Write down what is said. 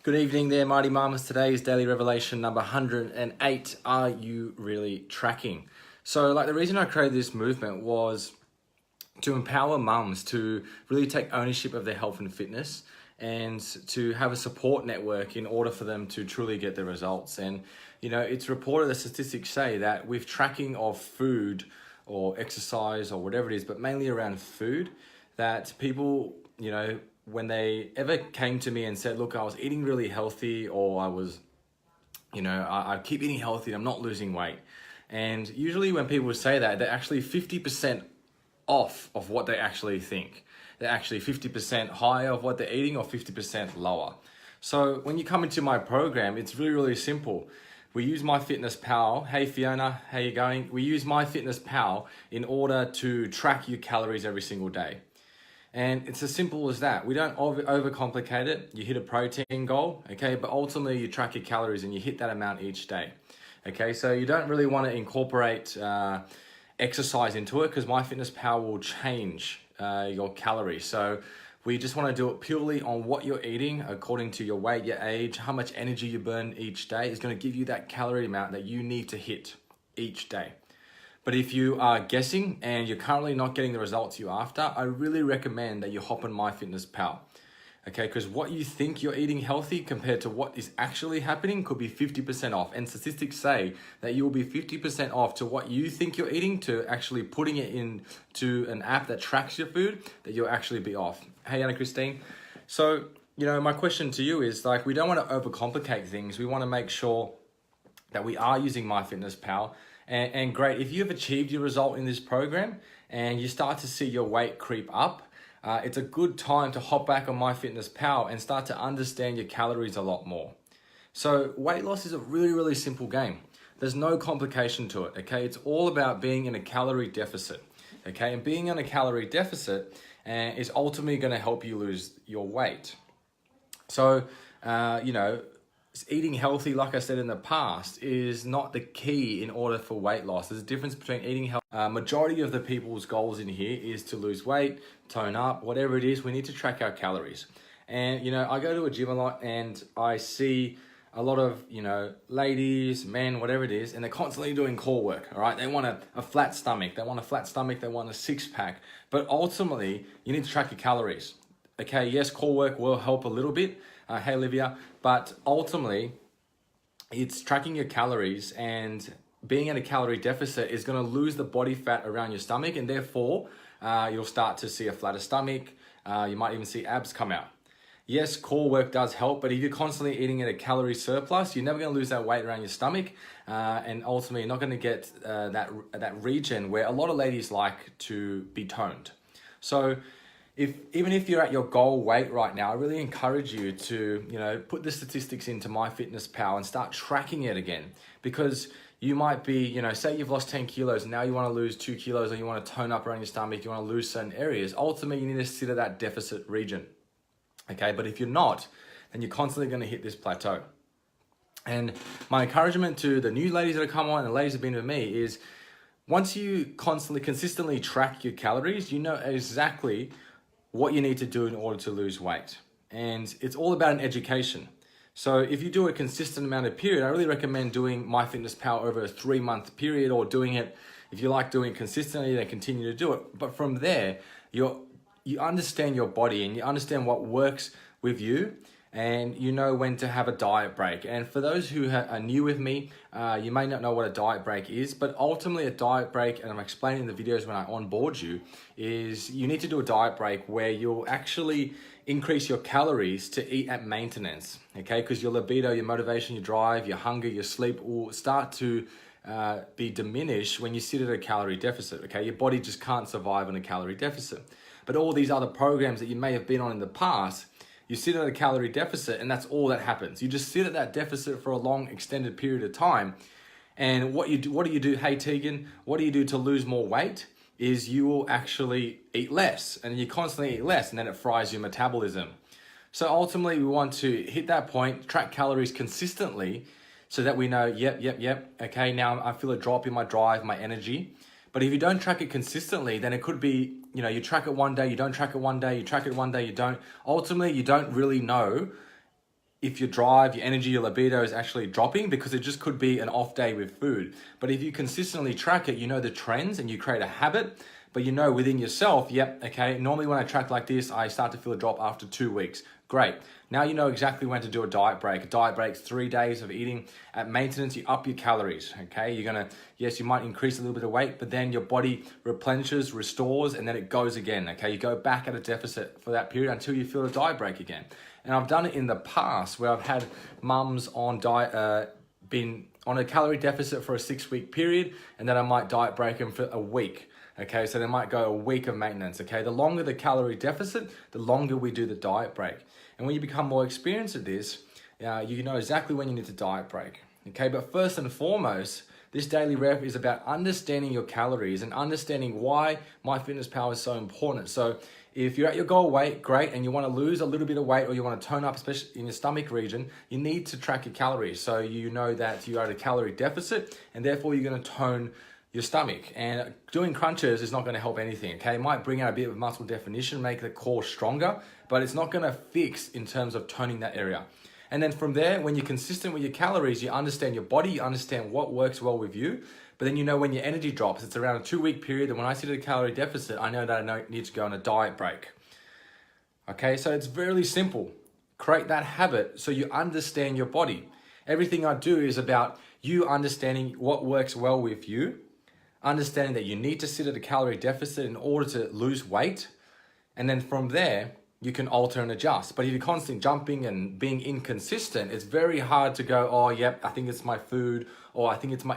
Good evening there, Mighty Mamas. Today's daily revelation number 108. Are you really tracking? So the reason I created this movement was to empower mums to really take ownership of their health and fitness and to have a support network in order for them to truly get the results. And, it's reported, the statistics say that with tracking of food or exercise or whatever it is, but mainly around food, that people, when they ever came to me and said, look, I was eating really healthy, or I was, I keep eating healthy and I'm not losing weight. And usually when people say that, they're actually 50% off of what they actually think. They're actually 50% higher of what they're eating or 50% lower. So when you come into my program, it's really, really simple. We use MyFitnessPal. Hey Fiona, how you going? We use MyFitnessPal in order to track your calories every single day. And it's as simple as that. We don't overcomplicate it. You hit a protein goal, okay? But ultimately you track your calories and you hit that amount each day, okay? So you don't really want to incorporate exercise into it, because MyFitnessPal will change your calories. So we just want to do it purely on what you're eating according to your weight, your age, how much energy you burn each day is going to give you that calorie amount that you need to hit each day. But if you are guessing and you're currently not getting the results you're after, I really recommend that you hop on MyFitnessPal. Okay, because what you think you're eating healthy compared to what is actually happening could be 50% off. And statistics say that you will be 50% off to what you think you're eating to actually putting it into an app that tracks your food, that you'll actually be off. Hey, Anna Christine. So, my question to you is, we don't want to overcomplicate things. We want to make sure that we are using MyFitnessPal. And great, if you've achieved your result in this program and you start to see your weight creep up, it's a good time to hop back on MyFitnessPal and start to understand your calories a lot more. So weight loss is a really, really simple game. There's no complication to it, okay? It's all about being in a calorie deficit, okay? And being in a calorie deficit is ultimately going to help you lose your weight. So, eating healthy, like I said in the past, is not the key in order for weight loss. There's a difference between eating healthy. Majority of the people's goals in here is to lose weight, tone up, whatever it is. We need to track our calories. And, I go to a gym a lot and I see a lot of, ladies, men, whatever it is, and they're constantly doing core work, all right? They want a flat stomach. They want a flat stomach. They want a six-pack. But ultimately, you need to track your calories. Okay, yes, core work will help a little bit. Hey, Olivia. But ultimately, it's tracking your calories, and being at a calorie deficit is going to lose the body fat around your stomach, and therefore you'll start to see a flatter stomach. You might even see abs come out. Yes, core work does help, but if you're constantly eating at a calorie surplus, you're never going to lose that weight around your stomach, and ultimately you're not going to get that region where a lot of ladies like to be toned. So even if you're at your goal weight right now, I really encourage you to, put the statistics into MyFitnessPal and start tracking it again, because you might be, say you've lost 10 kilos and now you want to lose 2 kilos, or you want to tone up around your stomach, you want to lose certain areas. Ultimately, you need to sit at that deficit region. Okay. But if you're not, then you're constantly going to hit this plateau. And my encouragement to the new ladies that have come on and the ladies that have been with me is, once you consistently track your calories, you know exactly what you need to do in order to lose weight. And it's all about an education. So if you do a consistent amount of period, I really recommend doing MyFitnessPal over a 3-month period, or doing it, if you like doing it consistently, then continue to do it. But from there, you understand your body and you understand what works with you, and you know when to have a diet break. And for those who are new with me, you may not know what a diet break is, but ultimately a diet break, and I'm explaining in the videos when I onboard you, is you need to do a diet break where you'll actually increase your calories to eat at maintenance, okay? Because your libido, your motivation, your drive, your hunger, your sleep will start to be diminished when you sit at a calorie deficit, okay? Your body just can't survive on a calorie deficit. But all these other programs that you may have been on in the past, you sit at a calorie deficit, and that's all that happens. You just sit at that deficit for a long, extended period of time. And what do you do? Hey, Tegan, what do you do to lose more weight? Is you will actually eat less, and you constantly eat less, and then it fries your metabolism. So ultimately, we want to hit that point, track calories consistently, so that we know, yep, okay, now I feel a drop in my drive, my energy. But if you don't track it consistently, then it could be, you track it one day, you don't track it one day, you track it one day, you don't. Ultimately, you don't really know if your drive, your energy, your libido is actually dropping, because it just could be an off day with food. But if you consistently track it, you know the trends and you create a habit, but you know within yourself, yep, okay, normally when I track like this, I start to feel a drop after 2 weeks. Great. Now you know exactly when to do a diet break. A diet break's 3 days of eating. At maintenance, you up your calories, okay? You're gonna, yes, you might increase a little bit of weight, but then your body replenishes, restores, and then it goes again, okay? You go back at a deficit for that period until you feel a diet break again. And I've done it in the past where I've had mums on diet, been on a calorie deficit for a 6-week period, and then I might diet break them for a week. Okay, so they might go a week of maintenance. Okay, the longer the calorie deficit, the longer we do the diet break. And when you become more experienced at this, you know exactly when you need to diet break. Okay, but first and foremost, this daily rep is about understanding your calories and understanding why MyFitnessPal is so important. So if you're at your goal weight, great, and you want to lose a little bit of weight or you want to tone up, especially in your stomach region, you need to track your calories. So you know that you are at a calorie deficit and therefore you're going to tone your stomach. And doing crunches is not going to help anything, okay? It might bring out a bit of muscle definition, make the core stronger, but it's not going to fix in terms of toning that area. And then from there, when you're consistent with your calories, you understand your body, you understand what works well with you, but then you know when your energy drops, it's around a 2-week period, and when I sit at a calorie deficit, I know that I need to go on a diet break. Okay, so it's really simple. Create that habit so you understand your body. Everything I do is about you understanding what works well with you, understanding that you need to sit at a calorie deficit in order to lose weight. And then from there, you can alter and adjust. But if you're constantly jumping and being inconsistent, it's very hard to go, oh, yep, I think it's my food, or I think it's my